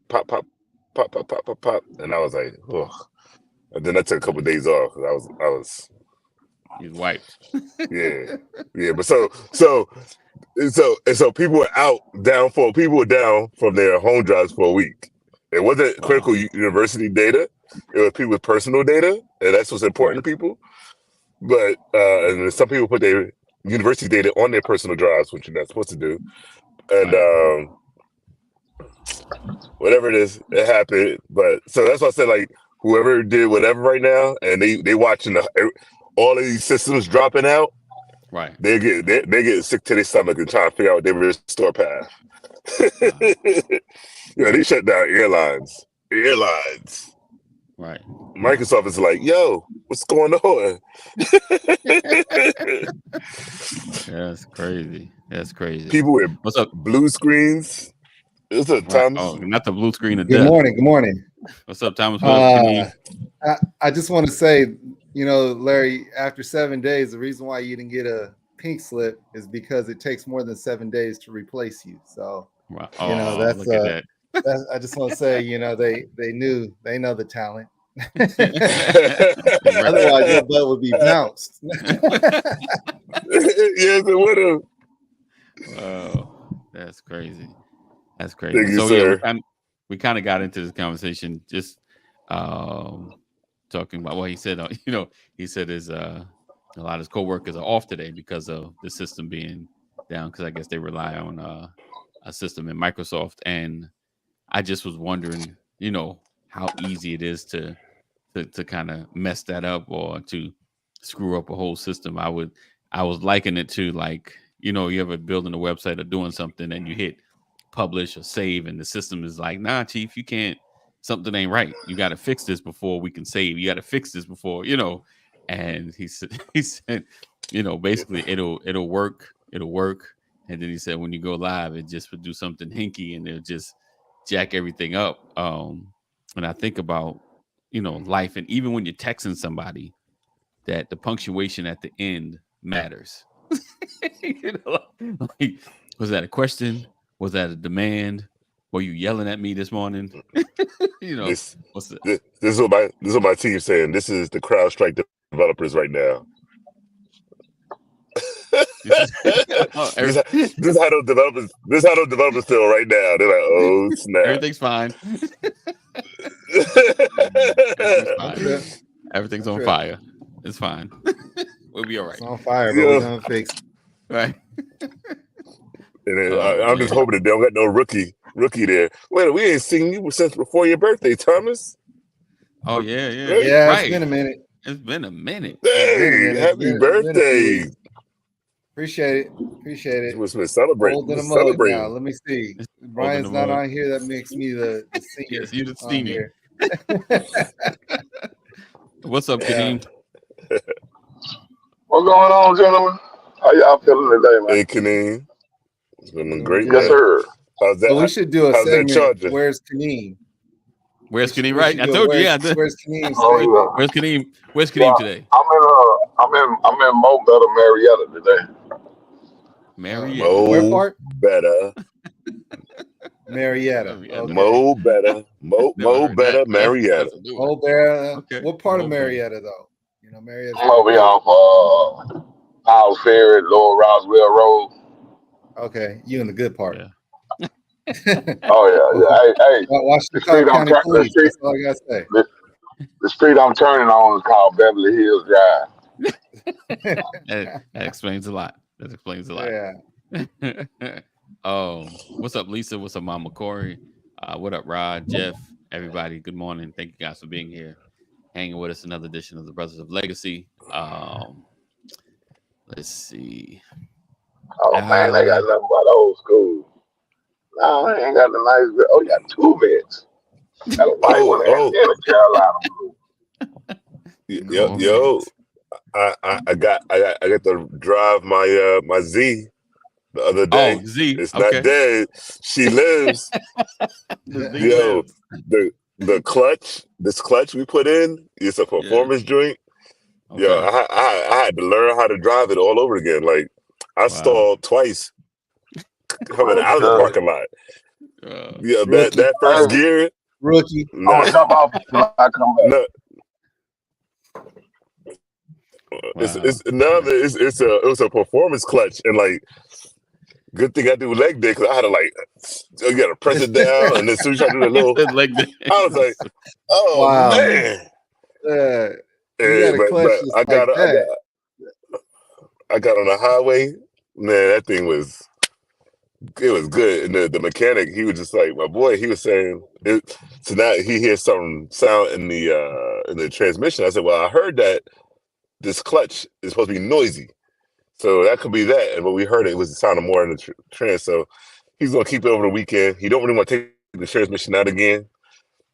pop, pop, pop, pop, pop, pop, pop, and I was like, ugh. And then I took a couple of days off. I was, He's wiped. yeah, yeah. But so people were people were down from their home drives for a week. It wasn't Wow. critical university data. It was people's personal data, and that's what's important to people. But and then some people put their university data on their personal drives, which you're not supposed to do. And Right. whatever it is, it happened. But so that's why I said, like, whoever did whatever right now, and they watching all of these systems dropping out, Right. they get sick to their stomach and trying to figure out what their restore path. Wow. Yeah, they shut down airlines. Right. Microsoft is like, yo, what's going on? That's crazy. That's crazy. People with What's up? blue screens. What's up, Right. Thomas? Oh, not the blue screen of Good death. morning. Good morning. What's up, Thomas? What up, Kenny? I just want to say, Larry, after 7 days, the reason why you didn't get a pink slip is because it takes more than 7 days to replace you. So, Wow. that's look at that. I just want to say, they know the talent. Right. Otherwise, your butt would be bounced. Yes, it would have. Oh, that's crazy. That's crazy. Thank you, So sir. yeah, we kind of got into this conversation just talking about what he said. He said his a lot of his coworkers are off today because of the system being down. Because I guess they rely on a system in Microsoft, and I just was wondering, how easy it is to kind of mess that up or to screw up a whole system. I was likening it to, like, you ever building a website or doing something and you hit publish or save and the system is like, nah, chief, you can't, something ain't right. You got to fix this before we can save. You got to fix this before, and he said, basically it'll work. And then he said, when you go live, it just would do something hinky and it'll just jack everything up. And I think about, life, and even when you're texting somebody, that the punctuation at the end matters. Like, was that a question? Was that a demand? Were you yelling at me this morning? This what's the is what my team's saying. This is the CrowdStrike developers right now. This is how those developers feel right now. They're like, oh snap. Everything's fine. Everything's on fire. It's fine. We'll be all right. It's on fire, but we're gonna fix it. Right. And then, I'm just hoping that they don't got no rookie there. Wait, we ain't seen you since before your birthday, Thomas. Oh yeah. Yeah, right. It's been a minute. Hey, happy birthday! Appreciate it. We're celebrating. Now, let me see. Brian's not on here. That makes me the senior. Yes, you're the senior. What's up, Kadeem? What's going on, gentlemen? How y'all feeling today, man? Hey, Kadeem. It's been great. Yes, sir. How's that? So we should do a segment. Where's Kadeem? Where's Kadeem? Right? I told you. Yeah. Where's Kadeem? Where's Kadeem? Where's Kadeem today? I'm in Mo Better, Marietta today. Marietta. Where part? Better. Marietta. Okay. Mo Better. Mo Better, Marietta. Mo Better. Okay. What part of Marietta, though? Marietta. I'm over here off Powell Ferry, Lower Roswell Road. Okay, you in the good part. Yeah. Oh yeah. Hey. Watch the County police. That's all I gotta say. The street I'm turning on is called Beverly Hills Drive. That explains a lot. Yeah. What's up, Lisa? What's up, Mama Corey? What up, Rod, Jeff, everybody? Good morning. Thank you guys for being here, hanging with us. Another edition of the Brothers of Legacy. Let's see. Oh man, they got nothing but old school. No, I ain't got the nice bed. Oh, you got two beds. Got a white one and a Carolina blue. Yo, I got to drive my Z the other day. Oh, Z. It's not dead. She lives. Yo, the clutch, this clutch we put in, it's a performance joint. Okay. Yo, I had to learn how to drive it all over again. Like, I stalled twice coming out of the parking lot. Yeah, that first gear, rookie. I'm gonna jump off until I come back. No, it was a performance clutch, and like good thing I do leg day because I had to like you gotta press it down, and then as soon as I do the little leg day. I was like, oh Wow. man. You got a clutch just I got like that. I got on the highway, man, that thing was good. And the mechanic, he was just like, my boy, he was saying so now he hears some sound in the transmission. I said, well, I heard that this clutch is supposed to be noisy. So that could be that. And when we heard it was sounding more in the trans. So he's gonna keep it over the weekend. He don't really want to take the transmission out again,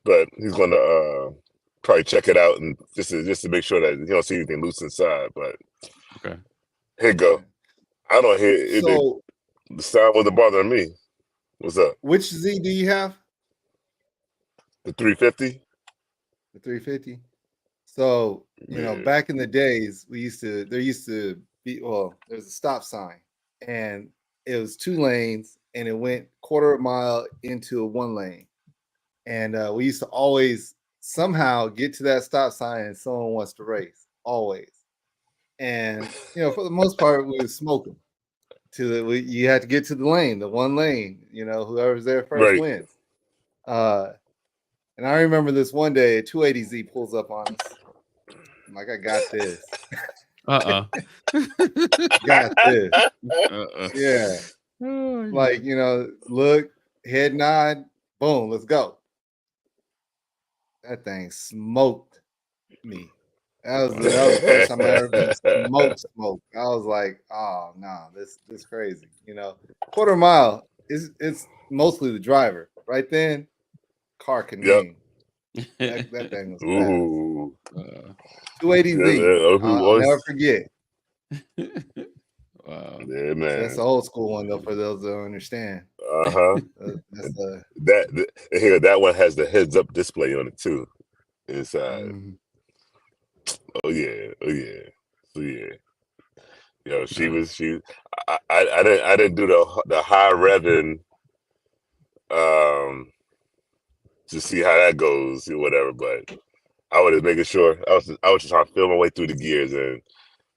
but he's gonna probably check it out and just to make sure that you don't see anything loose inside. But okay, here you go. I don't hear it. So the sound wasn't bothering me. What's up? which Z do you have? The 350. The 350. So back in the days, there used to be there's a stop sign, and it was 2 lanes, and it went quarter mile into a 1 lane, and we used to always somehow get to that stop sign, and someone wants to race always, and for the most part we was smoking. You had to get to the 1 lane. Whoever's there first wins. And I remember this one day, a 280Z pulls up on us. I'm like, I got this. Got this. Yeah. Like, look, head nod, boom, let's go. That thing smoked me. That was the first time I ever been smoked. I was like, oh no, this crazy. Quarter mile it's mostly the driver. Right then, car can name. That thing was fast. 280Z. I'll never forget. Wow. Yeah, man. So that's the old school one though, for those that don't understand. That one has the heads up display on it too. Inside. Oh yeah. I didn't do the high revving to see how that goes or whatever, but I was just making sure I was just trying to feel my way through the gears, and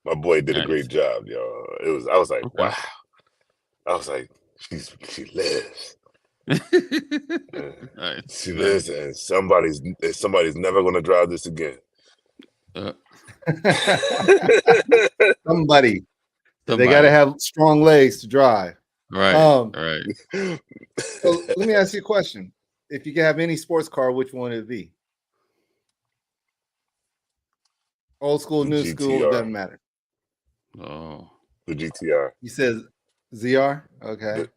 my boy did a great job, yo. I was like, wow. I was like, she lives. She lives, and somebody's never gonna drive this again. Somebody. They got to have strong legs to drive. Right. So let me ask you a question. If you could have any sports car, which one would it be? Old school, new GTR. school, it doesn't matter. Oh, the GTR. You said ZR? Okay.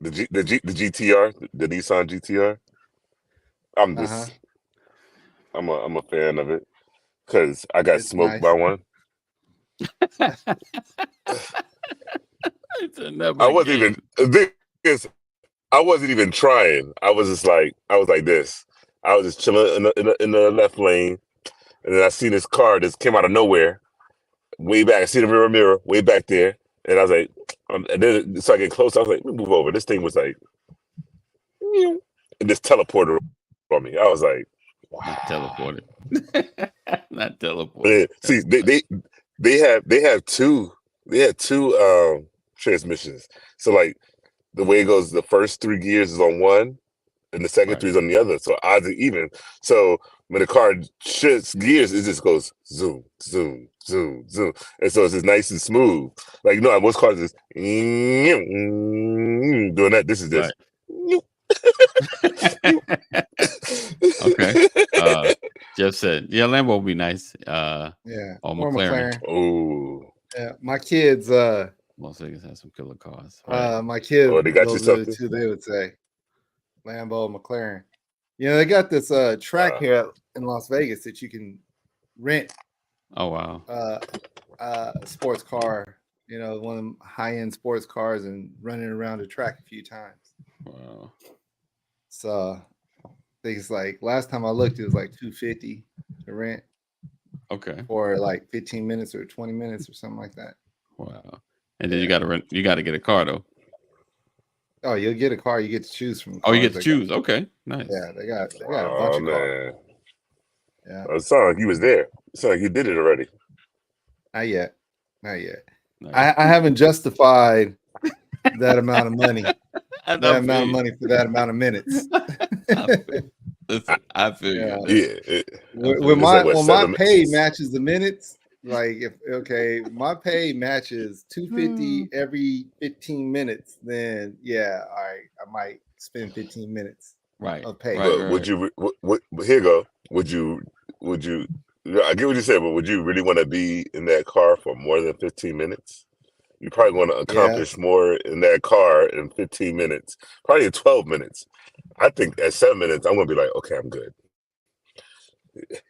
The GTR, the Nissan GTR. I'm just I'm a fan of it because I got smoked by one. I wasn't even trying. I was like this. I was just chilling in the left lane, and then I seen this car that came out of nowhere, way back. I see the rear mirror way back there, and I was like, and then so I get close. I was like, let me move over. This thing was like, and this teleporter on me. I was like, wow. Not teleported. See, they had two transmissions. So like the way it goes, the first 3 gears is on one, and the second 3 is on the other. So odds are even. So when the car shifts gears, it just goes zoom, zoom, zoom, zoom, and so it's just nice and smooth. Like most cars is doing that. This is just. Okay. Jeff said, "Yeah, Lambo would be nice." Or McLaren. Oh, yeah. My kids. Las Vegas has some killer cars. Right? My kids. They got you something too. They would say Lambo, McLaren. They got this track here in Las Vegas that you can rent. Oh wow. A sports car. One of them high-end sports cars, and running around the track a few times. Wow. So I think it's like last time I looked, it was like $250 to rent. Okay. For like 15 minutes or 20 minutes or something like that. Wow. And then you got to get a car though. Oh, you'll get a car. You get to choose from. Oh, you get to choose. Okay, nice. Yeah, they got a bunch of cars. Yeah, it sounded like he was there. It sounded like he did it already. not yet. Nice. I Nice. haven't justified that amount of money. I That feel amount of you. money for that amount of minutes. Listen, I feel Yeah. you. When my pay matches the minutes, like if my pay matches 250 every 15 minutes, then yeah, I might spend 15 minutes Right. of pay. But would you? Here you go. Would you? I get what you said, but would you really want to be in that car for more than 15 minutes? You probably want to accomplish more in that car in 15 minutes, probably in 12 minutes. I think at 7 minutes, I'm gonna be like, okay, I'm good.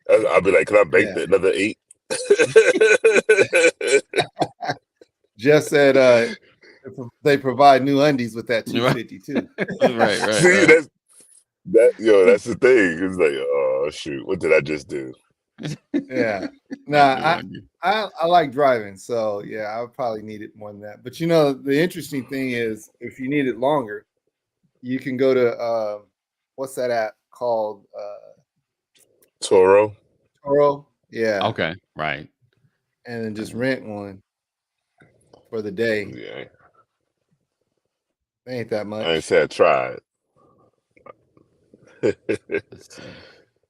I'll be like, can I make another 8? Jeff said they provide new undies with that 250 too. Right. See, that's the thing. It's like, oh shoot, what did I just do? Yeah. I like driving, so yeah, I would probably need it more than that. But the interesting thing is if you need it longer, you can go to what's that app called? Toro. Yeah. Okay. Right. And then just rent one for the day. Yeah. Ain't that much. I ain't said try it.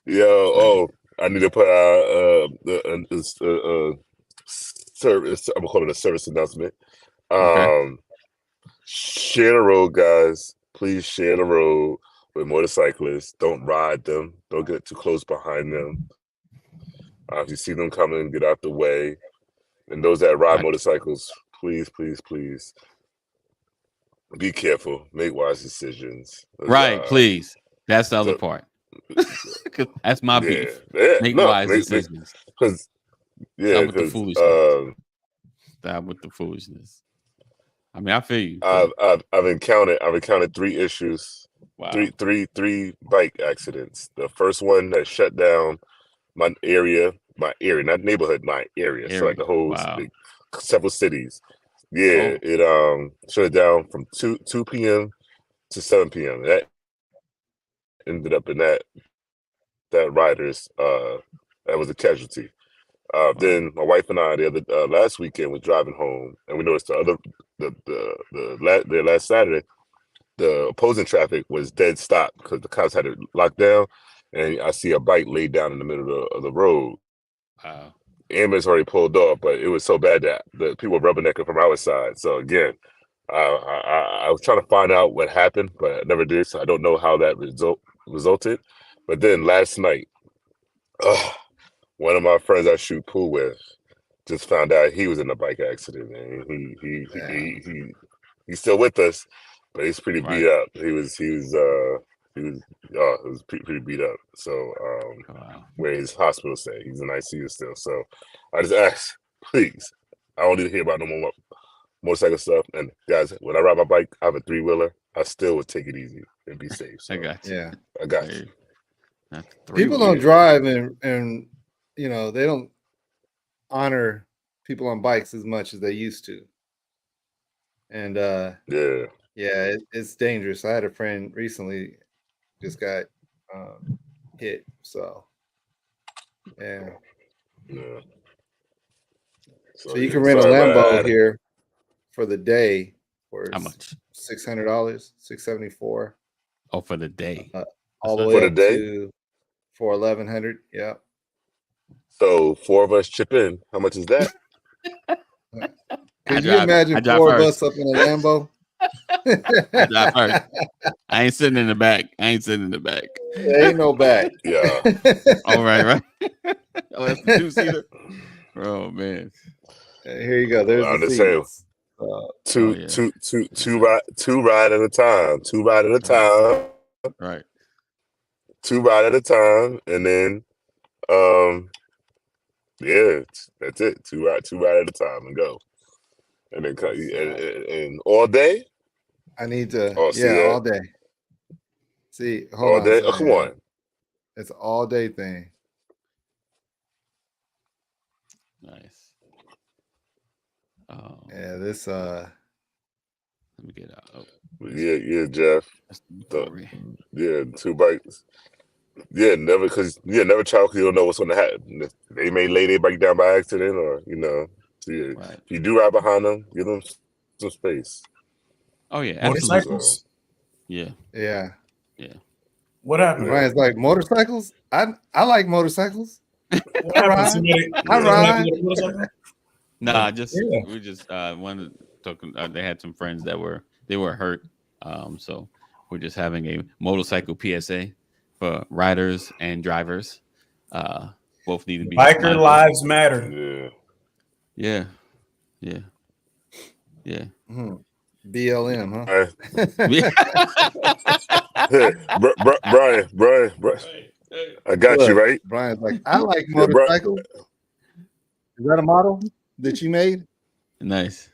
Yo, I need to put out service. I'm gonna call it a service announcement. Share the road, guys. Please share the road with motorcyclists. Don't ride them. Don't get too close behind them. If you see them coming, get out the way. And those that ride motorcycles, please be careful. Make wise decisions. Right, please. That's the other part. That's my beef. Make wise decisions. Because stop with the foolishness. Stop with the foolishness. I mean, I feel you. I've encountered 3 issues. Wow. Three bike accidents. The first one that shut down my area, not neighborhood, my area. So like the whole several cities. Yeah, it shut it down from 2 p.m. to 7 p.m. That ended up in that rider's that was a casualty. Then my wife and I last weekend was driving home, and we noticed the last Saturday, the opposing traffic was dead stop because the cops had it locked down, and I see a bike laid down in the middle of the road. Wow. Ambulance already pulled off, but it was so bad that the people were rubbernecking from our side. So again, I was trying to find out what happened, but I never did. So I don't know how that resulted. But then last night, one of my friends I shoot pool with just found out he was in a bike accident, and he's still with us, but he's pretty beat up. He was pretty beat up. So where his hospital stay, he's in ICU still. So I just ask, please, I don't need to hear about no more motorcycle stuff. And guys, when I ride my bike, I have a 3-wheeler. I still would take it easy and be safe. So I got you. Yeah, I got you. People don't drive and they don't honor people on bikes as much as they used to. And it's dangerous. I had a friend recently just got hit. So So you can rent a Lambo here for the day for how much? $600, $674. Oh, for the day. All the way up to for $1,100. Yeah. So 4 of us chip in. How much is that? Could you imagine 4 of us up in a Lambo? I drive first. I ain't sitting in the back. There ain't no back. Yeah. All right. Oh, that's the 2-seater. Oh man. Here you go. There's the seats. Two ride at a time. 2 ride at a time. Right. 2 ride at a time, and then that's it. 2 ride at a time and go. And then and all day. I need to all day. See, hold on. All day. Oh, come on. It's an all day thing. Nice. Yeah, this Let me get out. Oh, Yeah, Jeff. Corey. Yeah, 2 bikes. Yeah, never never try because you don't know what's gonna happen. They may lay their bike down by accident, or So yeah, Right. if you do ride behind them, give them some space. Oh yeah, absolutely. Motorcycles. Yeah. What happened? Ryan's like motorcycles. I like motorcycles. What happened? I ride. Nah, we just wanted to talk. They had some friends that were hurt. So we're just having a motorcycle PSA for riders and drivers. Both need to be Biker mindful. lives matter. Yeah. Yeah. BLM, huh? Brian, I got you right. Brian's like, I like motorcycles. Is that a model that you made? Nice.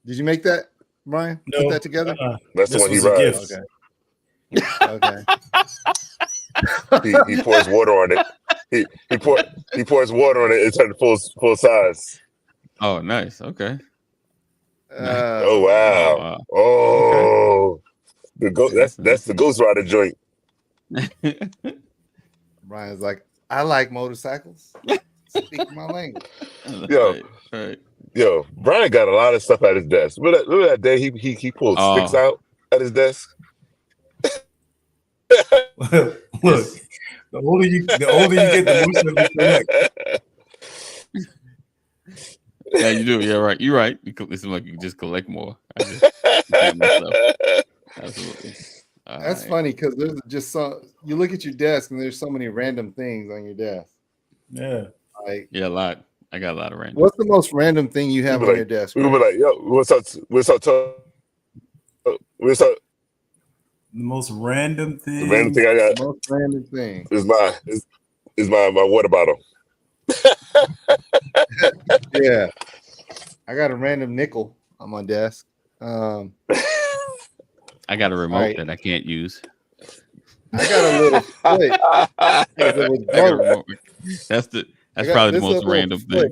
Did you make that, Brian? No, Put that together? That's the one he was a rides. gift. Okay. He pours water on it. He pours water on it. It's at full size. Oh, nice. Okay. Oh wow. Oh, that's the Ghost Rider joint. Brian's like, I like motorcycles. Speak my language. Right. Yo, Brian got a lot of stuff at his desk. Remember that day he pulled sticks out at his desk? Look, the older you get, the more stuff you collect. Yeah, you do. Yeah, right. You're right. It seems like you just collect more. Absolutely. That's funny because there's just you look at your desk and there's so many random things on your desk. Yeah. Like a lot. I got a lot of random. What's the most random thing you have on your desk? We'll be like, yo, what's up? The most random thing. The random thing I got. The most random thing is my water bottle. Yeah, I got a random nickel on my desk. I got a remote that I can't use. I got a little split. That's probably the most random thing.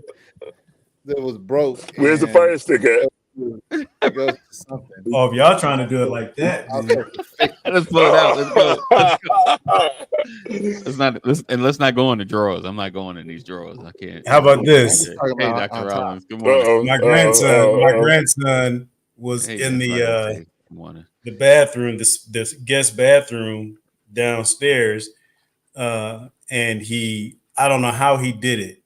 That was broke. Where's the fire stick at? Oh, if y'all trying to do it like that, let's pull it out. Let's not go in the drawers. I'm not going in these drawers. I can't. How about this? Hey, Dr. Rollins, good morning. My grandson was in the bathroom, this guest bathroom downstairs, and I don't know how he did it,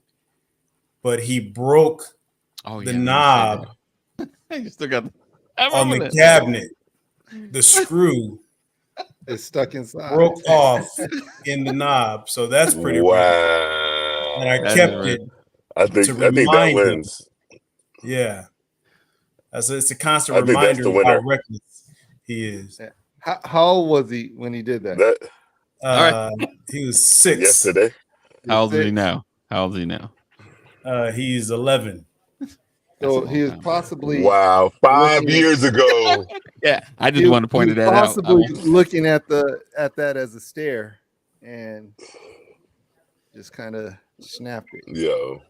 but he broke the knob. You still got on the cabinet. The screw is stuck inside. Broke off in the knob, so that's pretty wow. And I kept it. I think that wins. Yeah, it's a constant reminder of how reckless he is. How old was he when he did that? He was 6 yesterday. How old is he now? He's 11. So he was possibly 5 years ago. Yeah, I just want to point that out. Possibly looking at that as a stare, and just kind of snapped it. Yo.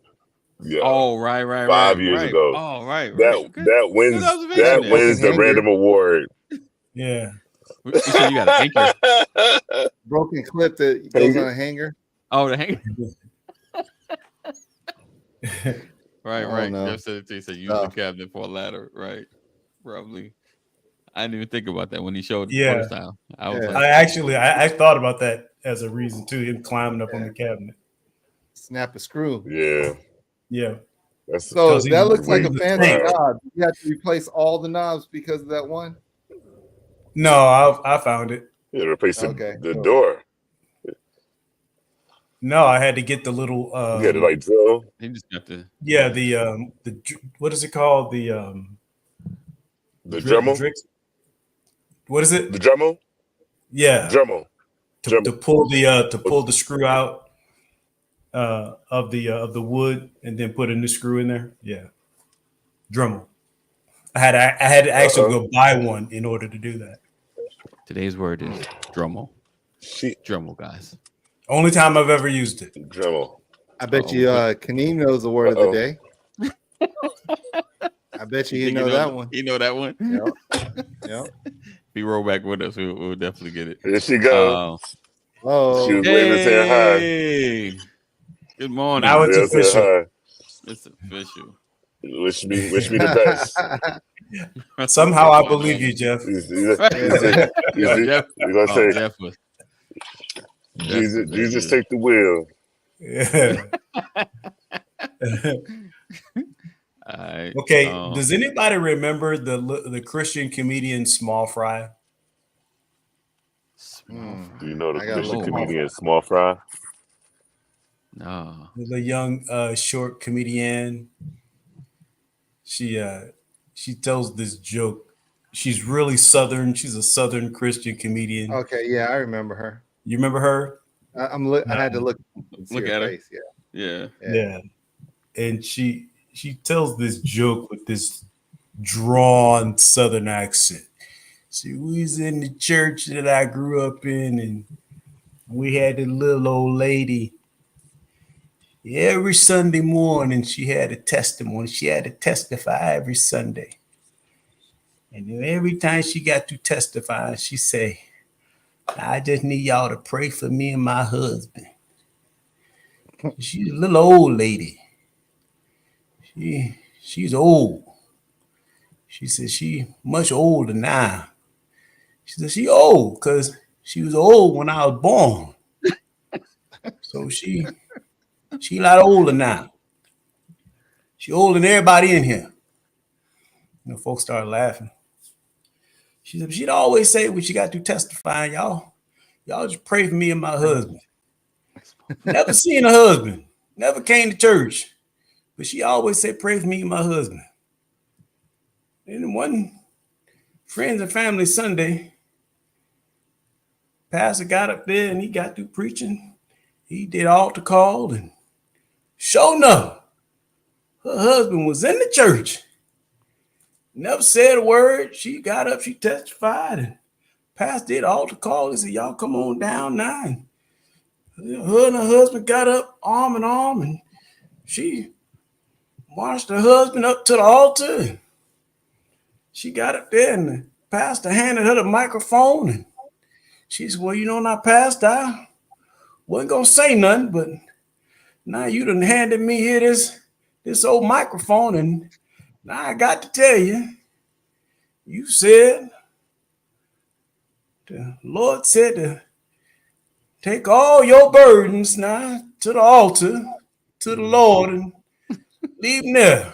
Oh, right. 5 years ago. Oh, right. That wins. That wins the random award. Yeah. You said you got an anchor. Broken clip that goes on a hanger. Oh, the hanger. Right. No. Jeff said he said use the cabinet for a ladder. Right. Probably. I didn't even think about that when he showed the photo style. I thought about that as a reason too. Him climbing up on the cabinet. Snap a screw. Yeah. So that looks like a fancy knob. You have to replace all the knobs because of that one? No, I found it. Yeah, replace the door. No, I had to get the little the drill. He just got the the what is it called? The Dremel? What is it? The Dremel? Yeah. Dremel. To pull the screw out of the wood and then put a new screw in there. Yeah. Dremel. I had to actually go buy one in order to do that. Today's word is Dremel. Dremel, guys. Only time I've ever used it. Dremel. I bet you Kaneem knows the word of the day. I bet you know that one. You know that one? Yep. If he roll back with us, we'll definitely get it. There she go. Oh, she was waving, saying hi. Hey, good morning. Now it's official. It's official. Wish me the best. Somehow I believe you, Jeff. You're gonna say, Jeff was. Jesus take the wheel. Yeah. All right. Okay. Does anybody remember the Christian comedian Small Fry? Do you know the Christian comedian Small Fry? No. The young short comedian. She tells this joke. She's really Southern. She's a Southern Christian comedian. Okay, yeah, I remember her. You remember her? I had to look at her face. Yeah. And she tells this joke with this drawn Southern accent. See, we was in the church that I grew up in, and we had a little old lady. Every Sunday morning, she had a testimony. She had to testify every Sunday. And then every time she got to testify, she say, I just need y'all to pray for me and my husband. She's a little old lady. She's old. She said she much older now. She said she old because she was old when I was born. So she a lot older now. She older than everybody in here. Folks started laughing. She said she'd always say when she got to testifying, y'all just pray for me and my husband. Never seen a husband. Never came to church. But she always said, pray for me and my husband. And one Friends and Family Sunday, pastor got up there and he got through preaching. He did altar call, and sure enough, her husband was in the church. Never said a word. She got up, she testified, and pastor did altar call. He said, y'all come on down now. And her and her husband got up arm in arm, and she marched her husband up to the altar. She got up there, and the pastor handed her the microphone, and she said, well, now, pastor, I wasn't going to say nothing, but now you done handed me here this old microphone, and now I got to tell you, you said, the Lord said to take all your burdens now to the altar, to the Lord, and leave them there.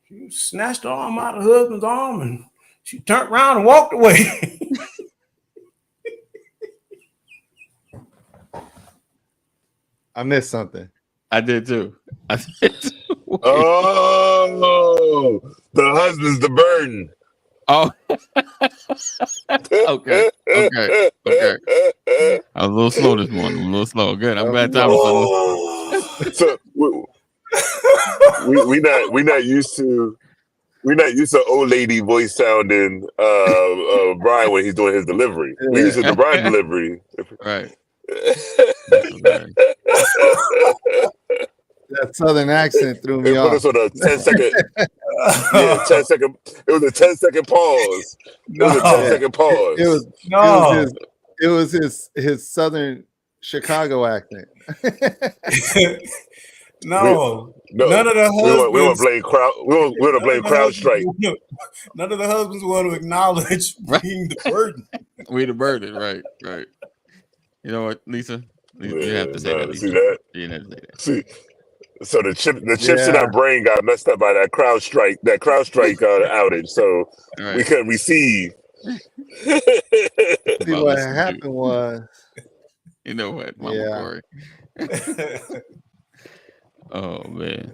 She snatched the arm out of her husband's arm, and she turned around and walked away. I missed something. I did too. Oh, the husband's the burden. Oh, okay. I was a little slow this morning. I'm a little slow. Good. I'm glad Thomas. So we not used to old lady voice sounding Brian when he's doing his delivery. We used to the Brian delivery. Right. That Southern accent threw me off. Put us on a 10-second. 10-second. It was a 10-second pause. It was a 10-second pause. It was his Southern Chicago accent. No, none of the husbands. We want to blame crowd. We want to blame CrowdStrike. None of the husbands want to acknowledge being the burden. We the burden, right. You know what, Lisa? You have to say that. Lisa. See that? You have to say that. See, so the chips in our brain got messed up by that CrowdStrike outage. So we couldn't receive. See, what happened was, you know what, Mama Corey. Oh man.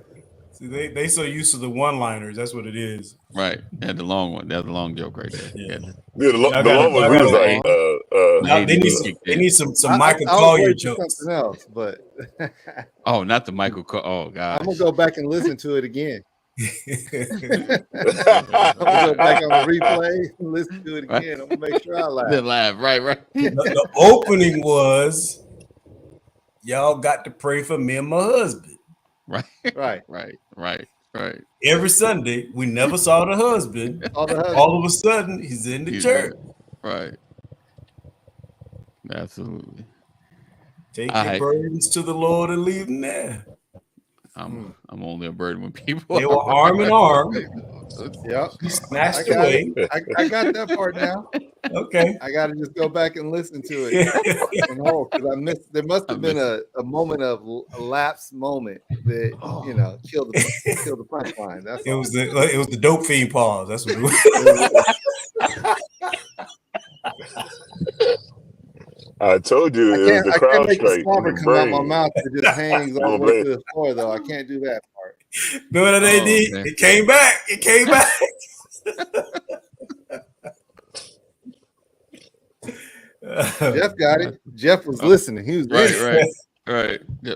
See, they so used to the one-liners. That's what it is. Right. That's the long one. That's the long joke right there. Yeah, the long one. We was like, they need some Michael Collier jokes. Something else, but oh, not the Michael. Oh God. I'm gonna go back and listen to it again. I'm gonna go back on the replay and listen to it again. I'm gonna make sure I laugh. Right. The opening was, y'all got to pray for me and my husband. Right. Right. Every Sunday, we never saw the husband. All of a sudden, he's in the church. Right. Absolutely. Take your burdens to the Lord and leave them there. I'm only a burden when people. They were arm in arm. Yep. He snatched I got away. I got that part now. Okay. I got to just go back and listen to it and hold, because I missed. There must have been a moment of a lapsed moment that killed the punchline. That's it was the dope fiend pause. That's what it was. I told you it was the crowd strike. I can't make the slobber come out my mouth that just hangs all the way to the floor, though. I can't do that part. No, what they did? Man. It came back. It came back. Jeff got it. Jeff was listening. He was right.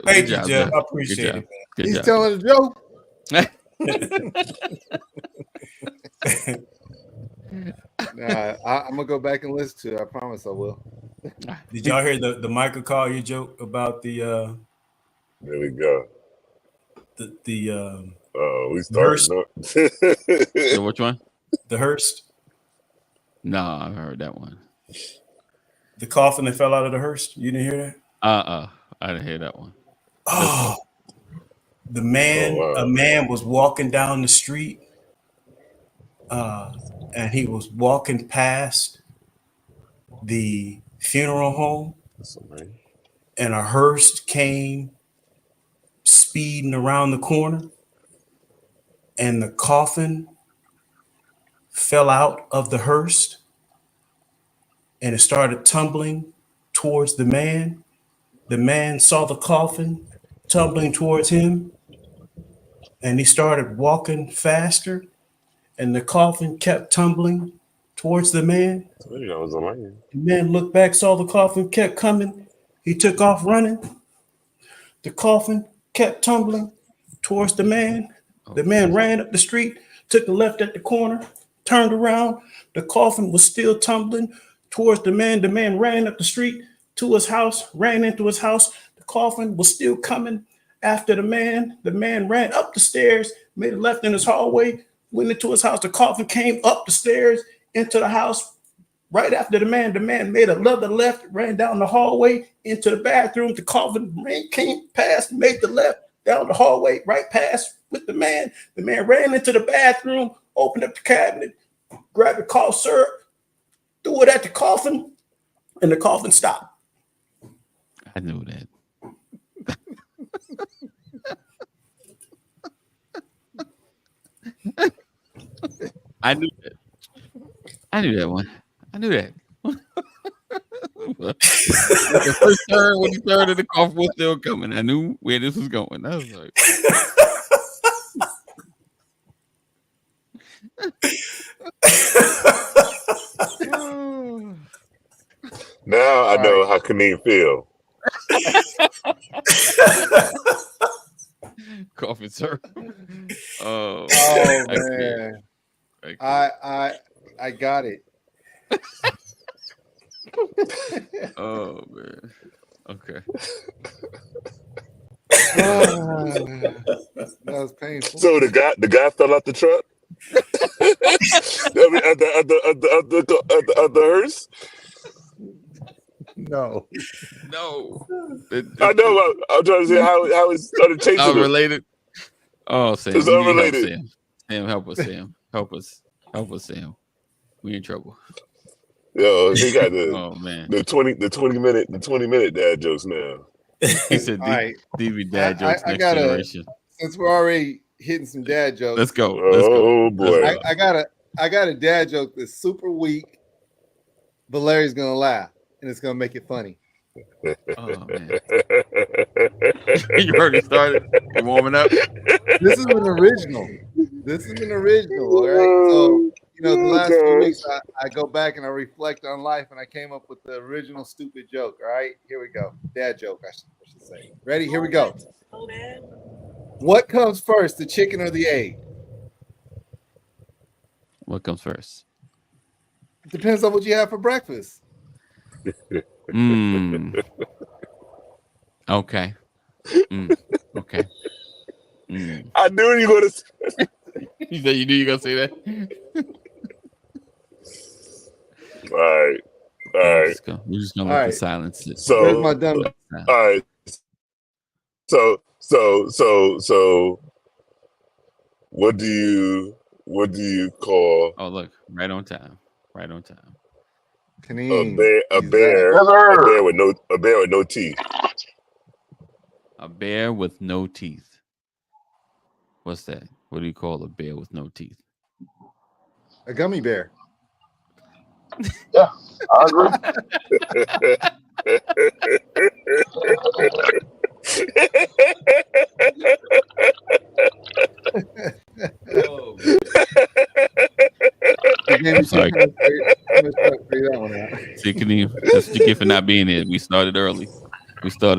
Thank you, Jeff. I appreciate it. He's telling a joke. Nah, I'm gonna go back and listen to it. I promise I will. Did y'all hear the Michael Collier joke about the? There we go. We started. Which one? The hearse. No, I heard that one. The coffin that fell out of the hearse. You didn't hear that? I didn't hear that one. Oh, a man was walking down the street, and he was walking past the funeral home, and a hearse came speeding around the corner, and the coffin fell out of the hearse, and it started tumbling towards the man. The man saw the coffin tumbling towards him, and he started walking faster, and the coffin kept tumbling towards the man. The man looked back, saw the coffin kept coming. He took off running. The coffin kept tumbling towards the man. The man ran up the street, took a left at the corner, turned around. The coffin was still tumbling towards the man. The man ran up the street to his house, ran into his house. The coffin was still coming after the man. The man ran up the stairs, made a left in his hallway, went into his house. The coffin came up the stairs into the house right after the man. The man made another left, ran down the hallway into the bathroom. The coffin came past, made the left down the hallway, right past with the man. The man ran into the bathroom, opened up the cabinet, grabbed a cough syrup, threw it at the coffin, and the coffin stopped. I knew that. I knew that. I knew that one. I knew that. The first turn, when he turned, the cough was still coming. I knew where this was going. I was like, now I know how Kaneem feel. Coffee, sir. Oh man. I got it. Oh man. Okay. That was painful. So the guy fell out the truck. I mean, at the hearse. No. I know. I'm trying to see how it started chasing. Unrelated. Oh, Sam. It's unrelated. Sam, help us, Sam. Help us, Sam. We in trouble. Yo, he got the 20 minute dad jokes now. He said DB dad jokes next generation. Since we're already hitting some dad jokes, let's go. Oh boy. I got a dad joke that's super weak, but Larry's gonna laugh and it's gonna make it funny. Oh man. You already started? You warming up? This is an original. All right. So the last few weeks I go back and I reflect on life, and I came up with the original stupid joke. All right, here we go. Dad joke, I should say. Ready? Here we go. What comes first, the chicken or the egg? What comes first? It depends on what you have for breakfast. Okay. Okay. I knew you were You said you knew you were gonna say that. All right. We're just gonna let the silence sit. So where's my dumb? All right. So what do you call Oh, look, right on time. Right on time. a bear with no teeth? A bear with no teeth. What's that? What do you call a bear with no teeth? A gummy bear. Yeah, I agree. Oh, I'm sorry. See, Kaneem, that's what you get for not being here. We started early. Does I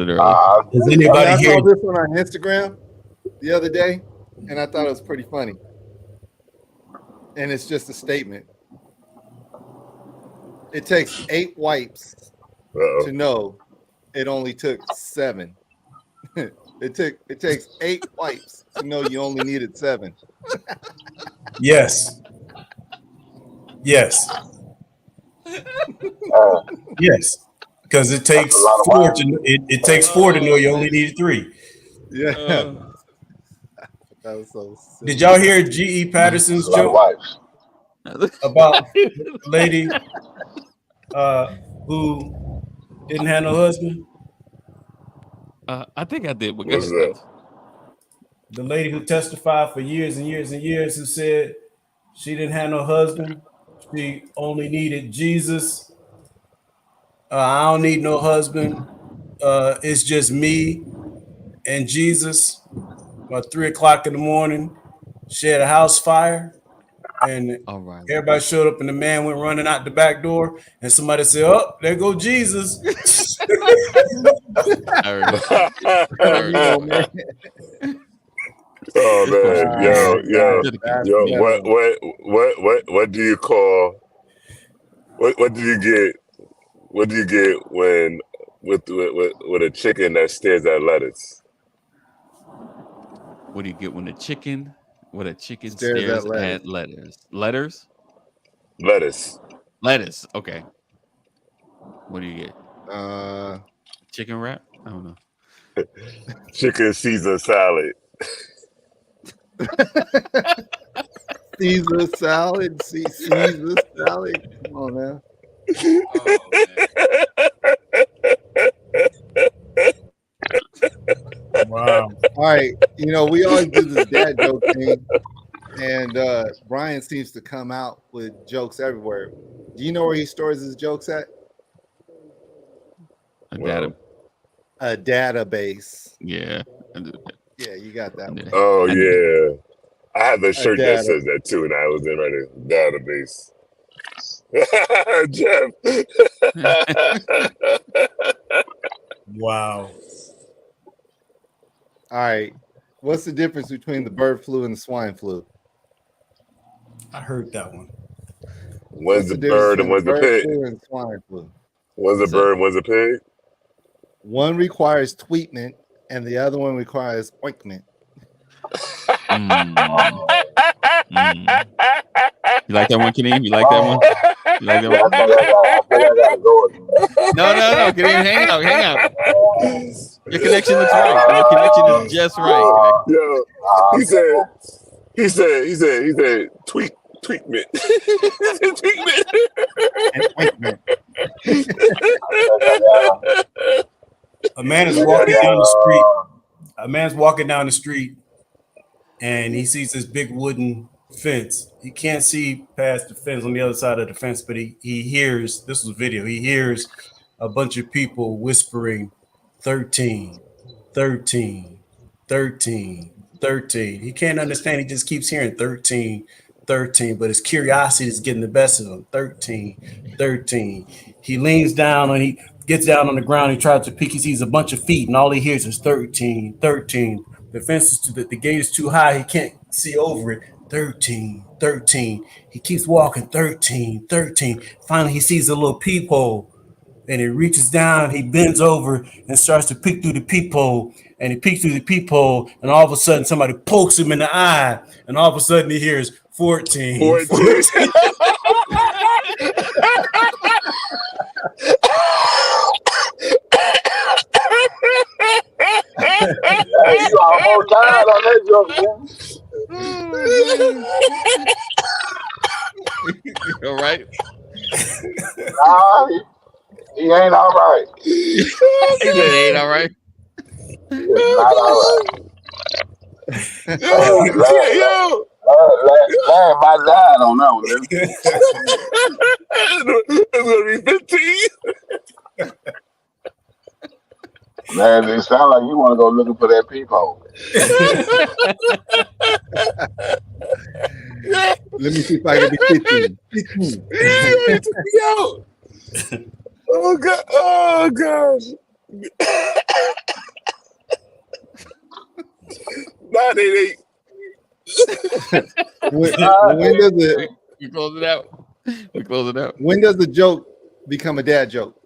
anybody saw here? this one on Instagram the other day, and I thought it was pretty funny. And it's just a statement. It takes 8 wipes to know it only took 7. It takes 8 wipes to know you only needed 7. Yes. Yes. Yes. Because it takes 4 to it takes 4 to know you only needed 3. Yeah. That was so silly. Did y'all hear G.E. Patterson's joke about the lady who didn't have no husband? I think I did. But What's that? The lady who testified for years and years and years, who said she didn't have no husband, she only needed Jesus. I don't need no husband. It's just me and Jesus. About 3 o'clock in the morning, she had a house fire, and All right. everybody showed up, and the man went running out the back door, and somebody said, "Oh, there go Jesus." Oh man, yo, what do you call? What do you get? What do you get when with a chicken that stares at lettuce? What do you get when a chicken stares at letters? Lettuce. Okay. What do you get? Chicken wrap? I don't know. Chicken Caesar salad. Caesar salad. Caesar salad. Come on now. Oh, Wow. All right. You know, we always do this dad joke thing, and Brian seems to come out with jokes everywhere. Do you know where he stores his jokes at? A database. Yeah. Yeah, you got that one. Oh yeah. I have a shirt that says that too, and I was in right database. Jeff. Wow. All right. What's the difference between the bird flu and the swine flu? I heard that one. One's a bird and one's a pig. Flu and swine flu. One's a bird, one's a pig. One requires treatment, and the other one requires ointment. You like that one, Kaneem? You like that one? You like that one? No, Kaneem, hang out. Your connection looks right. Your connection is just right. Yo, he said, tweakment. A man is walking down the street. A man's walking down the street, and he sees this big wooden fence. He can't see past the fence on the other side of the fence, but he hears, this was a video, he hears a bunch of people whispering 13, 13, 13, 13. He can't understand. He just keeps hearing 13, 13, but his curiosity is getting the best of him. 13, 13. He leans down and he gets down on the ground. He tries to peek. He sees a bunch of feet, and all he hears is 13, 13. The fence is the gate is too high. He can't see over it. 13, 13. He keeps walking. 13, 13. Finally, he sees a little peephole, and he reaches down, he bends over and starts to peek through the peephole. And he peeks through the peephole, and all of a sudden somebody pokes him in the eye, and all of a sudden he hears 14. 14. Hey, you almost died on that joke, man. All right. Nah, he ain't all right. He said it ain't all right. He is not all right. Yo. Larry might died on that one. It's gonna be 15. Man, it sounds like you want to go looking for that peephole. Let me see if I can be 15. Yo. Oh god. Oh gosh. 988. When does it? We close it out. We close it out. When does the joke become a dad joke?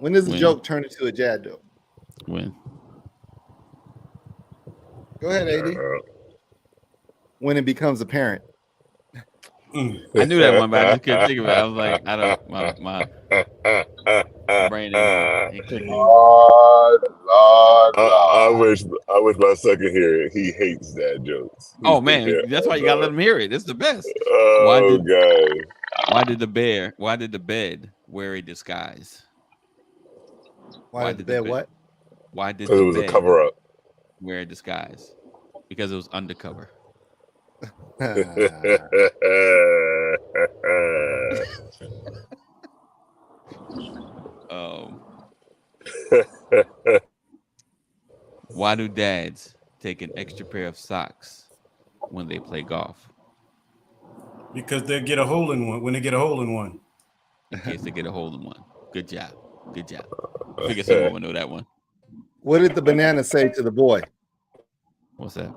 When does the joke turn into a dad joke? When? Go ahead, AD. When it becomes apparent. I knew that one, but I just couldn't think of it. I was like, I don't. My brain ain't clicking. Lord. I wish my second here. He hates dad jokes. Oh man, that's why you gotta let him hear it. It's the best. Oh god. Why did the bed wear a disguise? Why did the bed what? Why did Because it was a cover up. Wear a disguise? Because it was undercover. Why do dads take an extra pair of socks when they play golf? Because they get a hole in one when they get a hole in one. In case they get a hole in one. Good job. Good job. I figure someone would know that one. What did the banana say to the boy? What's that?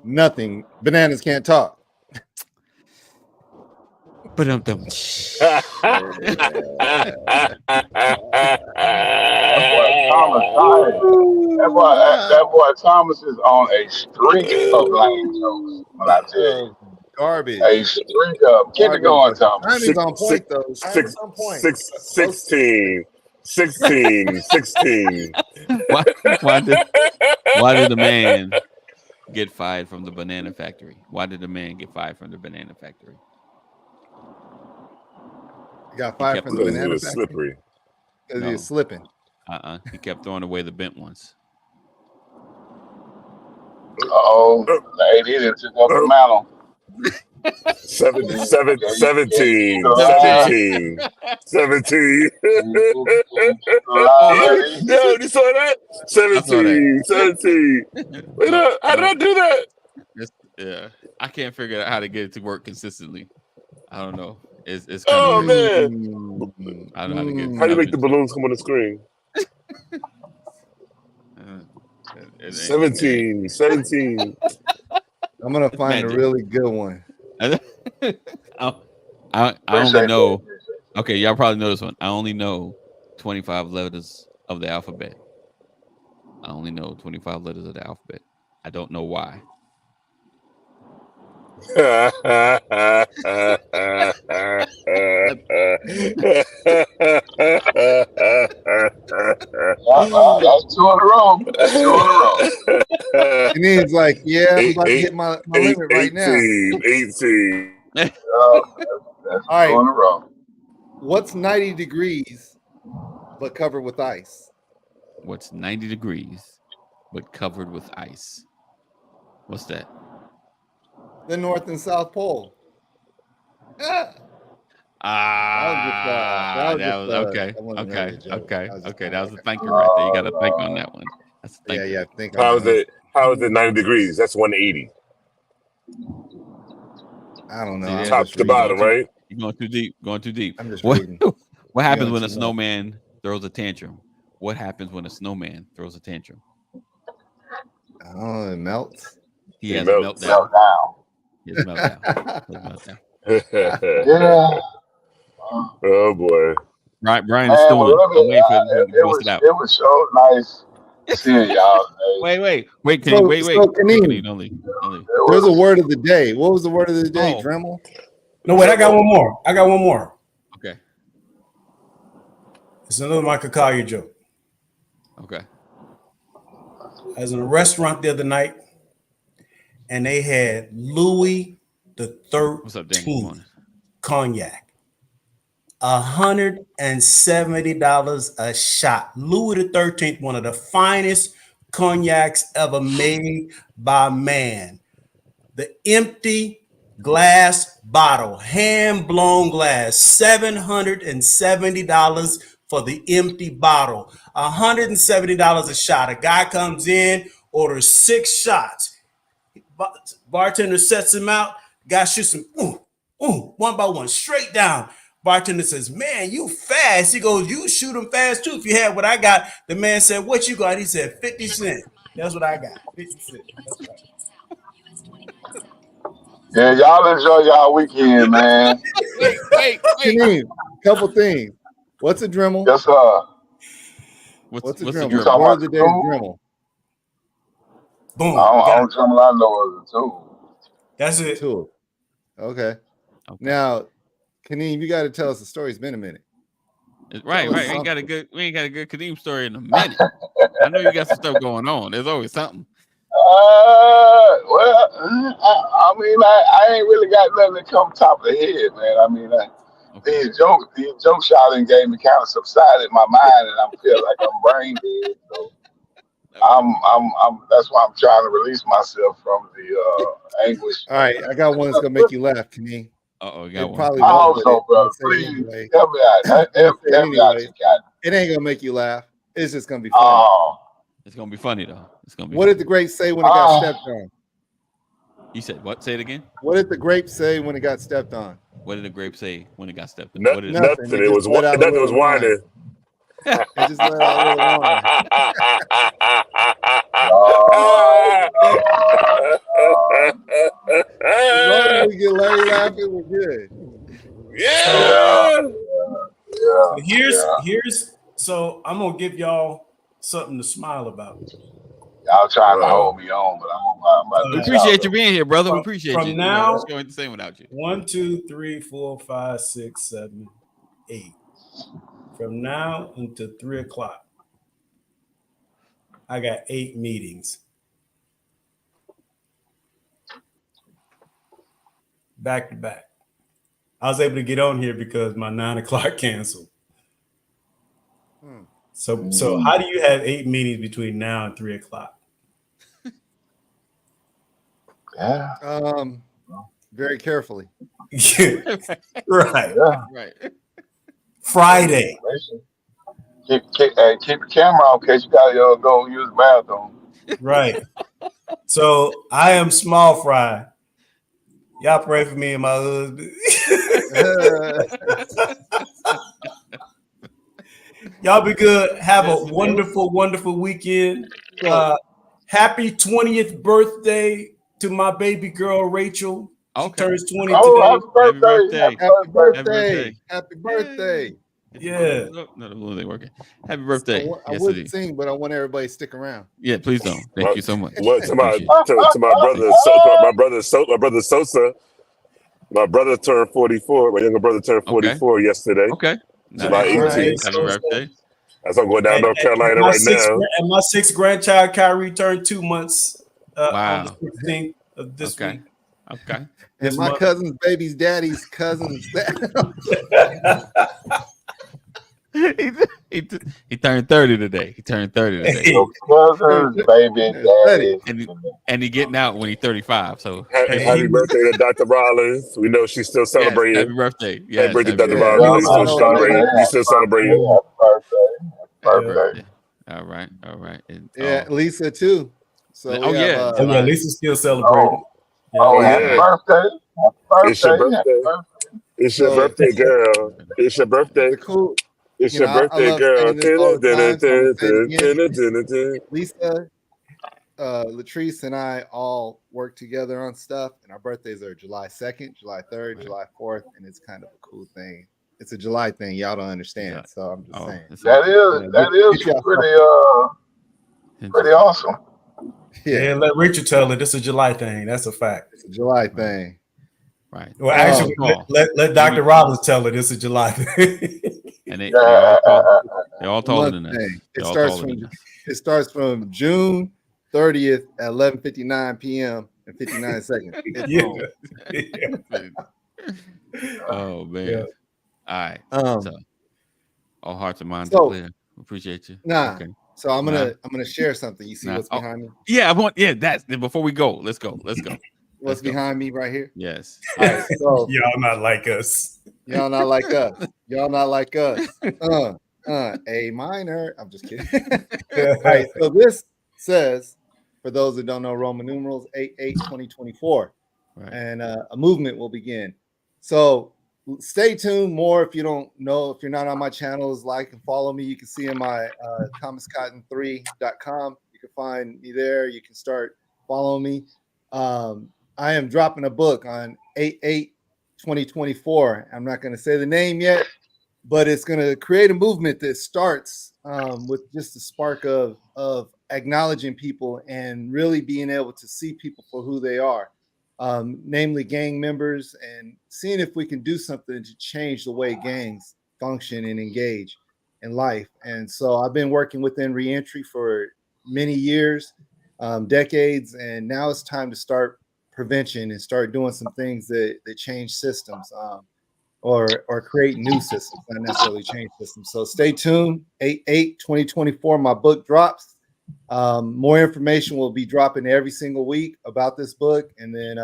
Nothing. Bananas can't talk. But That boy Thomas is on a streak of lame jokes. When I tell you, garbage. A streak of. Keep it going, Thomas. Time is on point, though. Time is on point. 16. Why did the man get fired from the banana factory? Why did the man get fired from the banana factory? He got fired from the banana was factory? Slippery. Because he was slipping. He kept throwing away the bent ones. Uh-oh. The AD didn't took up the mantle. 17. Yo, you saw that? 17. Wait up. How did I do that? Yeah. I can't figure out how to get it to work consistently. I don't know. It's kind oh of man. I don't know how to get it. How do you make the balloons come on the screen? 17. I'm gonna find a really good one. I only know. Okay, y'all probably know this one. I only know 25 letters of the alphabet. I only know 25 letters of the alphabet. I don't know why. That's 2 in a row. That's 2 in a row. And then it's like, yeah, I'm about to hit my limit right now. 18. That's all right. 2 in a row. What's 90 degrees but covered with ice? What's 90 degrees but covered with ice? What's that? The North and South Pole. That was okay. That was a thinker right there. You got to think on that one. That's a thinker. Yeah. Think. How is it 90 degrees? That's 180. I don't know. Top to bottom, right? You're going too deep. I'm just reading. What happens when a snowman throws a tantrum? What happens when a snowman throws a tantrum? Oh, it melts. He has a meltdown. He has a meltdown. Yeah. Oh boy. Right, Brian is Man, stewing. I'm waiting for him to bust it out. it was so nice seeing y'all today. Wait, can you wait? Kaneem, Don't leave. There's a word of the day. What was the word of the day, Oh. Dremel? No, wait, I got one more. Okay. It's another Michael Collier joke. Okay. I was in a restaurant the other night, and they had Louis the What's up, Dan? 13th cognac. $170 a shot. Louis the 13th, one of the finest cognacs ever made by man. The empty glass bottle, hand blown glass, $770 for the empty bottle. $170 a shot. A guy comes in, orders 6 shots. Bartender sets him out. Guy shoots him, one by one, straight down. Bartender says, "Man, you fast." He goes, "You shoot him fast too. If you had what I got." The man said, "What you got?" He said, 50 cents. That's what I got. 50 cents. That's right. Yeah, y'all enjoy y'all weekend, man. Wait. Kaneem, couple things. What's a Dremel? Yes, sir. What's a the Dremel? You talking Word about of the the day is tool? Dremel. Boom. I don't tell them I know of it too. That's it. Tool. Okay. Now, Kaneem, you got to tell us the story. It's been a minute. Right. We ain't got a good Kadeem story in a minute. I know you got some stuff going on. There's always something. Well, I mean, I ain't really got nothing that come top of the head, man. I mean, these jokes y'all done gave me kind of subsided in my mind, and I feel like I'm brain dead. So I'm that's why I'm trying to release myself from the anguish. All right, I got one that's gonna make you laugh, Kaneem. You got one. probably I won't, hope so, brother. Please anyway. help me out. Help me out, you got It ain't gonna make you laugh. It's just gonna be funny. Oh, it's gonna be funny though. It's gonna be. What did the grape say when it got stepped on? You said what? Say it again. What did the grape say when it got stepped on? What did the grape say when it got stepped on? Nothing. Nothing. It was whining. It just let out a little wine. As long as we get Larry laughing, we're good. Yeah. So I'm gonna give y'all something to smile about. Y'all trying to hold me on, but I'm we appreciate you being here, brother. We appreciate you. From now, it's going the same without you. 1, 2, 3, 4, 5, 6, 7, 8. From now until 3 o'clock, I got 8 meetings. Back to back. I was able to get on here because my 9 o'clock canceled. So how do you have 8 meetings between now and 3 o'clock? Yeah. Very carefully. Right. Yeah. Right. Friday. Keep the camera on in case you gotta go use the bathroom. Right. So I am small fry. Y'all pray for me and my husband. Y'all be good. Have a wonderful, wonderful weekend. Happy 20th birthday to my baby girl, Rachel. She turns 20 today. Happy birthday. Happy birthday. Yeah. No, they working. Happy birthday. I wouldn't sing, but I want everybody to stick around. Yeah, please don't. Thank you so much. To my brother Sosa. My brother turned 44. My younger brother turned 44 yesterday. Okay. July 18th. Happy birthday. As I'm going down North Carolina right now. And my 6th grandchild, Kyrie, turned 2 months on the 16th of this week. Okay. And my cousin's baby's daddy's cousin's he turned 30 today. Your cousin's baby daddy. And he getting out when he's 35. So happy birthday to Dr. Rollins. We know she's still celebrating. Yes, happy birthday. Yes, happy birthday, Dr. Rollins. You still celebrating. Happy birthday. All right. And, Lisa too. So Lisa's still celebrating. Happy birthday. It's your birthday. It's your birthday, girl. It's your birthday. It's your birthday, girl. Lisa, Latrice, and I all work together on stuff, and our birthdays are July 2nd, July 3rd, July 4th, and it's kind of a cool thing. it's a July thing. Y'all don't understand, Yeah. so I'm just saying. That is pretty awesome. Yeah, let Richard tell it. It's a July thing. That's a fact. It's a July thing. Right. Well, actually, let Dr. Rollins tell it. It's a July thing. And they all taller than us. It starts from June 30th at 11:59 p.m. and 59 seconds. Oh man. Yeah. All right. So all hearts and minds so, are clear. Appreciate you. Nah. Okay. So I'm gonna share something. You see what's behind me? Yeah, that's before we go. Let's go. What's behind me right here? Yes. All right, so y'all not like us. Y'all not like us. Y'all not like us. A minor. I'm just kidding. All right, so this says, for those that don't know Roman numerals, 8/8/2024, right. And a movement will begin. So stay tuned. More if you don't know, if you're not on my channels, like and follow me. You can see in my thomascotton3.com. You can find me there. You can start following me. I am dropping a book on 8/8/2024. I'm not going to say the name yet, but it's going to create a movement that starts with just a spark of acknowledging people and really being able to see people for who they are, namely gang members, and seeing if we can do something to change the way gangs function and engage in life. And so I've been working within reentry for many years, decades, and now it's time to start prevention and start doing some things that change systems, or create new systems, not necessarily change systems. So stay tuned. 8/8/2024, my book drops. More information will be dropping every single week about this book, and then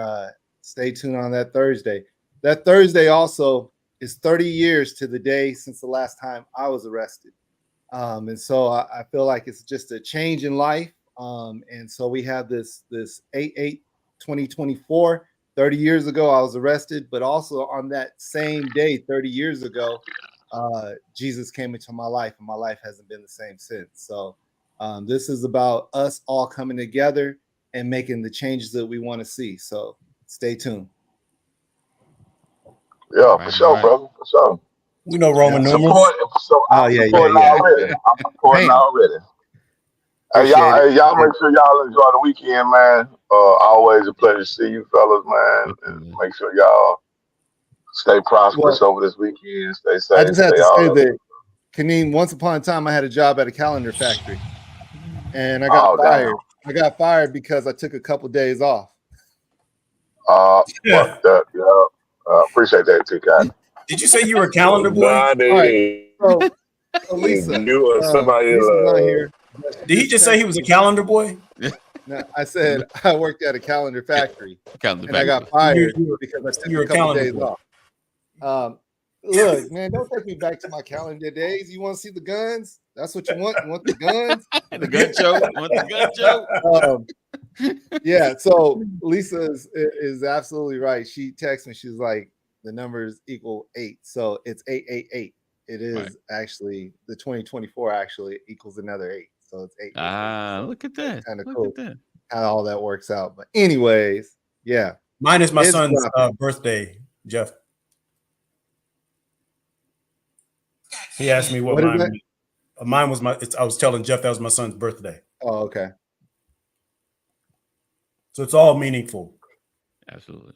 stay tuned on that Thursday. That Thursday also is 30 years to the day since the last time I was arrested, and so I feel like it's just a change in life. And so we have this 8/8/2024. 30 years ago, I was arrested, but also on that same day, 30 years ago, Jesus came into my life, and my life hasn't been the same since. So this is about us all coming together and making the changes that we want to see. So stay tuned. Yeah, for sure, brother. For sure. We know Roman numerals. I'm supporting already. Hey, y'all make sure y'all enjoy the weekend, man. Always a pleasure to see you fellas, man. And make sure y'all stay prosperous over this weekend. Stay safe. I just had to say that, Kaneem, once upon a time I had a job at a calendar factory, and I got fired. Damn. I got fired because I took a couple days off. Appreciate that too, Kai. Did you say you were a calendar boy? Right. So Lisa, you or somebody not here. Did he just say he was a calendar boy? No, I said I worked at a calendar factory, and I got fired because I took a couple days off. Look, man, don't take me back to my calendar days. You want to see the guns? That's what you want? You want the guns? The gun show? Want the gun show? Yeah, so Lisa is absolutely right. She texted me. She's like, the numbers equal 8. So it's 888. It is actually the 2024 actually equals another 8. So it's 8. So look at that. Kind of cool how all that works out. But anyways, yeah. Mine is my son's birthday, Jeff. He asked me what mine was. I was telling Jeff that was my son's birthday. Oh, okay. So it's all meaningful. Absolutely.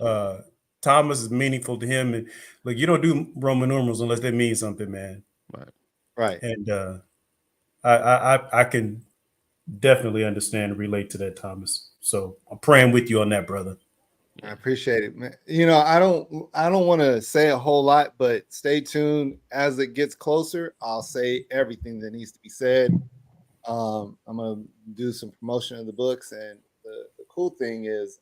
Thomas is meaningful to him, and like, you don't do Roman numerals unless they mean something, man. Right. And I can definitely understand and relate to that, Thomas. So I'm praying with you on that, brother. I appreciate it, man. You know, I don't want to say a whole lot, but stay tuned. As it gets closer, I'll say everything that needs to be said. I'm gonna do some promotion of the books, and the cool thing is,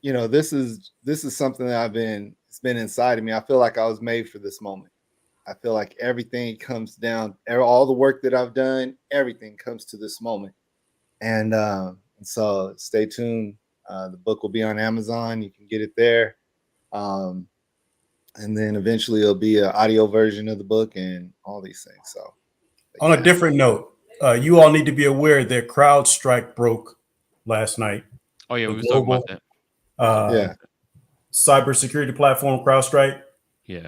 you know, this is something that it's been inside of me. I feel like I was made for this moment. I feel like everything comes down, all the work that I've done, everything comes to this moment. And so stay tuned. The book will be on Amazon. You can get it there. And then eventually it'll be an audio version of the book and all these things. So on a different note, you all need to be aware that CrowdStrike broke last night. Oh yeah, we were talking about that. Cybersecurity platform CrowdStrike.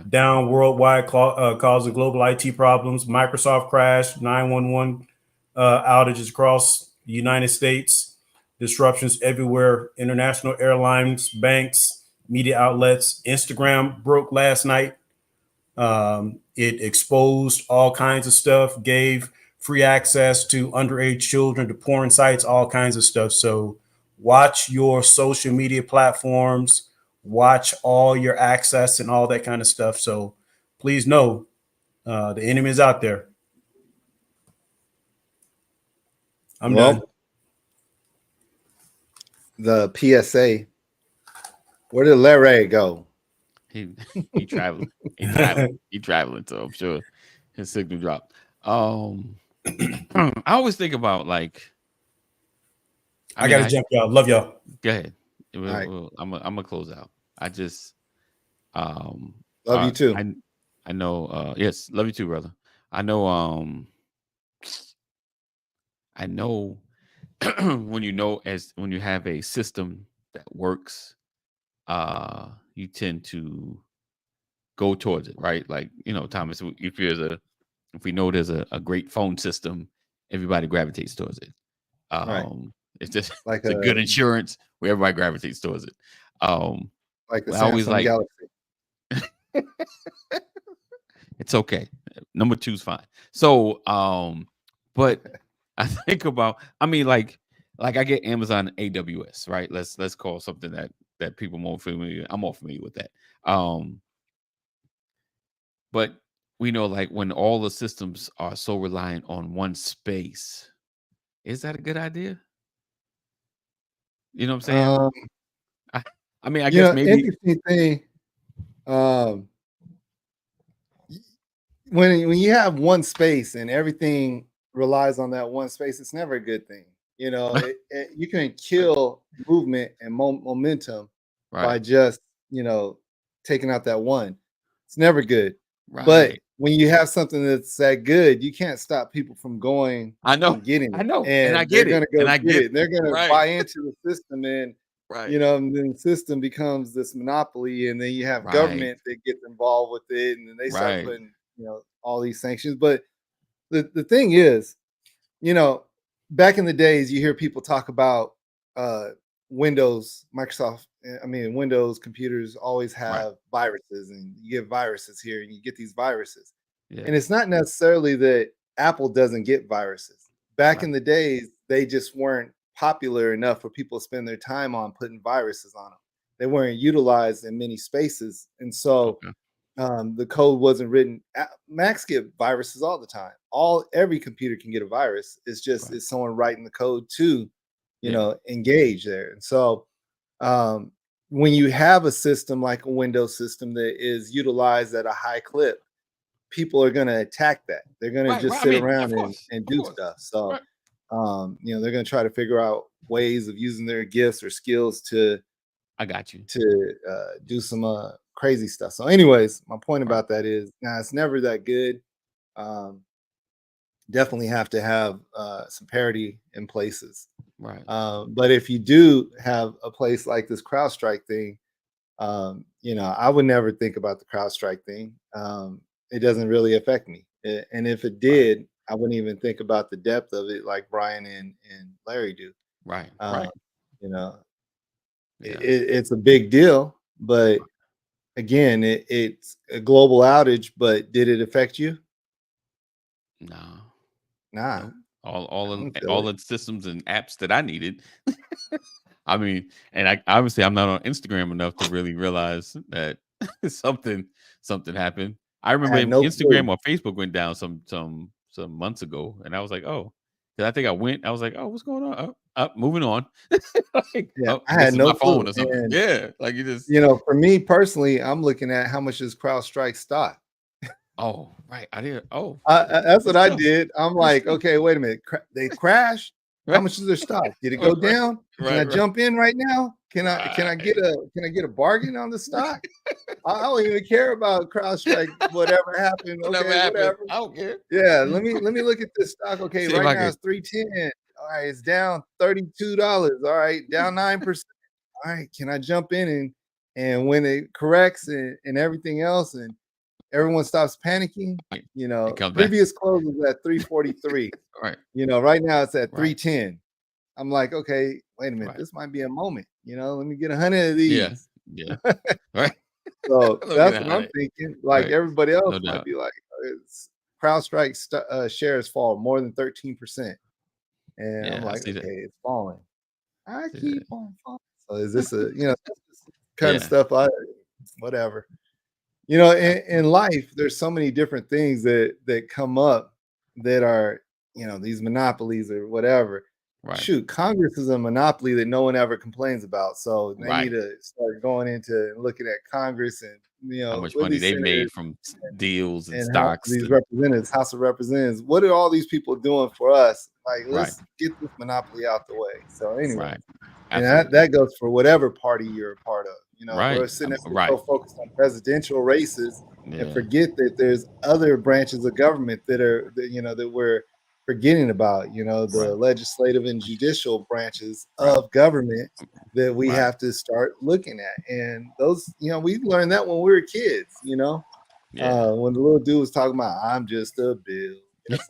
down worldwide, causing global IT problems. Microsoft crash, 911 outages across the United States, disruptions everywhere. International airlines, banks, media outlets. Instagram broke last night. It exposed all kinds of stuff, gave free access to underage children to porn sites, all kinds of stuff. So watch your social media platforms, watch all your access and all that kind of stuff. So please know the enemy is out there. I'm done. The PSA. Where did Larry go? He traveling. He traveling. So I'm sure his signal dropped. I always think about like. I gotta jump, y'all. Love y'all. Go ahead. Right. I'm gonna close out. I just love you too. I know. Yes, love you too, brother. I know. I know when you have a system that works, you tend to go towards it, right? Like, Thomas, if we know there's a great phone system, everybody gravitates towards it. Right. It's just like it's a good insurance where everybody gravitates towards it. Like the Samsung Galaxy. It's okay. Number 2's fine. So, but I think about, like I get Amazon AWS, right? Let's call something that people more familiar. I'm more familiar with that. But we know, like, when all the systems are so reliant on one space, is that a good idea? You know what I'm saying? I guess maybe. Interesting thing. When you have one space and everything relies on that one space, it's never a good thing. You can kill movement and momentum by just taking out that one. It's never good. Right. But when you have something that's that good, you can't stop people from going. I know. And getting it. I know. And I get it. They're going to go and get it. They're going to buy into the system, and and then the system becomes this monopoly, and then you have government that gets involved with it, and then they start putting all these sanctions. But the thing is, back in the days, you hear people talk about Windows computers always have viruses, and you get viruses here, and you get these viruses. Yeah. And it's not necessarily that Apple doesn't get viruses. Back in the days, they just weren't popular enough for people to spend their time on putting viruses on them. They weren't utilized in many spaces. And so the code wasn't written. Macs get viruses all the time. Every computer can get a virus. It's just it's someone writing the code to, engage there. And so when you have a system like a Windows system that is utilized at a high clip, people are going to attack that. They're going to just sit around and do stuff. So, they're going to try to figure out ways of using their gifts or skills to do some crazy stuff. So anyways, my point about that is it's never that good. Definitely have to have some parity in places. Right. But if you do have a place like this CrowdStrike thing, I would never think about the CrowdStrike thing. It doesn't really affect me. And if it did, I wouldn't even think about the depth of it like Brian and Larry do. Right. It's a big deal, but again, it's a global outage, but did it affect you? No. Nah. All the systems and apps that I needed. And I obviously I'm not on Instagram enough to really realize that something happened. I remember Instagram or Facebook went down some months ago, and I was like, oh, because I think I was like, oh, what's going on? Moving on. I had no phone or something. And, like you just, for me personally, I'm looking at how much is CrowdStrike stock. Oh, right. I did. Oh, that's what I did. I'm like, okay, wait a minute. They crashed. How much is their stock? Did it go down? Can I jump in right now? Can I get a bargain on the stock? I don't even care about CrowdStrike. Whatever happened, whatever. I don't care. Yeah, let me look at this stock. Okay, right now it's 310. All right, it's down $32. All right, down 9%. All right, can I jump in And when it corrects and everything else, and everyone stops panicking, previous close was at 343. Right. Right now it's at 310. I'm like, okay, wait a minute, this might be a moment. Let me get 100 of these. Yeah. Right. So that's what I'm thinking. Like everybody else might be like, CrowdStrike shares fall more than 13%. And I'm like, okay, it's falling. I keep on falling. So is this kind of stuff? Whatever. In life, there's so many different things that come up that are, these monopolies or whatever. Right. Shoot, Congress is a monopoly that no one ever complains about. So they need to start going into looking at Congress and how much money they made from deals and stocks. These representatives, House of Representatives, what are all these people doing for us? Like, let's get this monopoly out the way. So anyway, and that goes for whatever party you're a part of. We're sitting there so focused on presidential races and forget that there's other branches of government that we're forgetting about. The legislative and judicial branches of government that we have to start looking at. And those, we learned that when we were kids. When the little dude was talking about, I'm just a bill.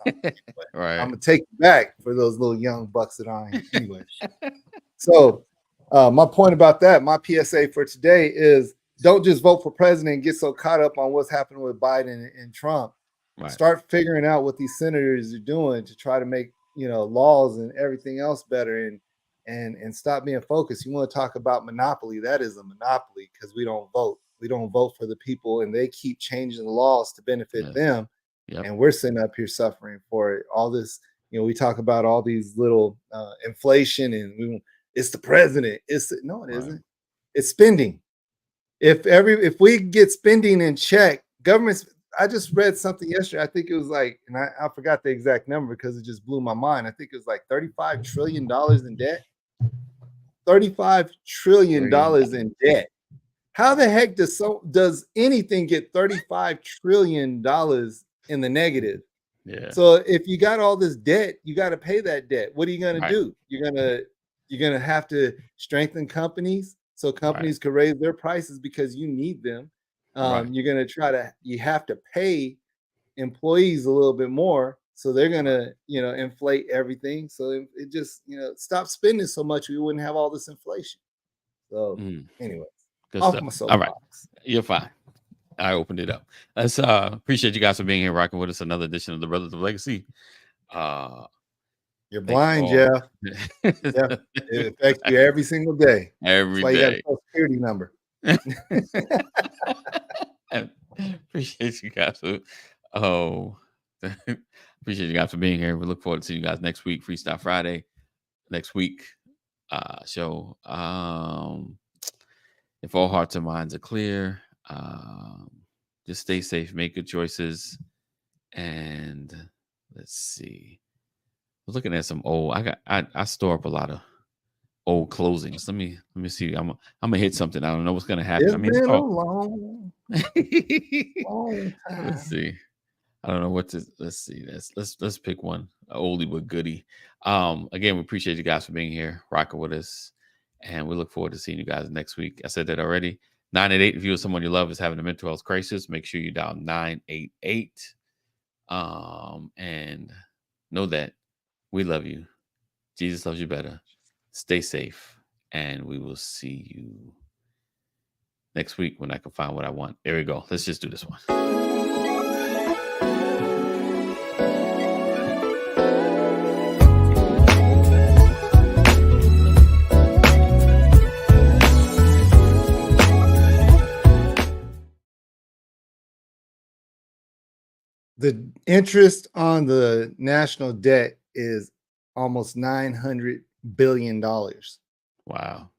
I'm gonna take you back for those little young bucks that are here anyway. So my point about that, my PSA for today is don't just vote for president and get so caught up on what's happening with Biden and Trump. Start figuring out what these senators are doing to try to make laws and everything else better, and stop being focused. You want to talk about monopoly? That is a monopoly because we don't vote. We don't vote for the people, and they keep changing the laws to benefit them. And we're sitting up here suffering for it. All this, we talk about all these little inflation, and it's the president. No, it isn't. It's spending. If we get spending in check, governments. I just read something yesterday. I think it was like, and I forgot the exact number because it just blew my mind. I think it was like $35 trillion in debt. $35 trillion in debt. How the heck does anything get $35 trillion in the negative? Yeah. So if you got all this debt, you got to pay that debt. What are you going to do? You're gonna have to strengthen companies so companies can raise their prices because you need them. You're going to you have to pay employees a little bit more. So they're going to, inflate everything. So it just, stop spending so much. We wouldn't have all this inflation. So anyway, off my soapbox. All right. You're fine. I opened it up. Let's appreciate you guys for being here, rocking with us. Another edition of the Brothers of Legacy. You're blind, Jeff. It affects you every single day. That's why you got a Social Security number. Appreciate you guys. Appreciate you guys for being here. We look forward to seeing you guys next week. Freestyle Friday next week show. If all hearts and minds are clear, just stay safe, make good choices, and let's see. I was looking at some old. I store up a lot of old closings. Let me see. I'm gonna hit something. I don't know what's gonna happen. It's been a long time. Let's see. I don't know what to. Let's see. Let's pick one. A oldie but goodie. Again, we appreciate you guys for being here, rocking with us, and we look forward to seeing you guys next week. I said that already. 988. If you or someone you love is having a mental health crisis, make sure you dial 988. And know that we love you. Jesus loves you better. Stay safe, and we will see you next week when I can find what I want. There we go. Let's just do this one. The interest on the national debt is almost $900 billion. Wow.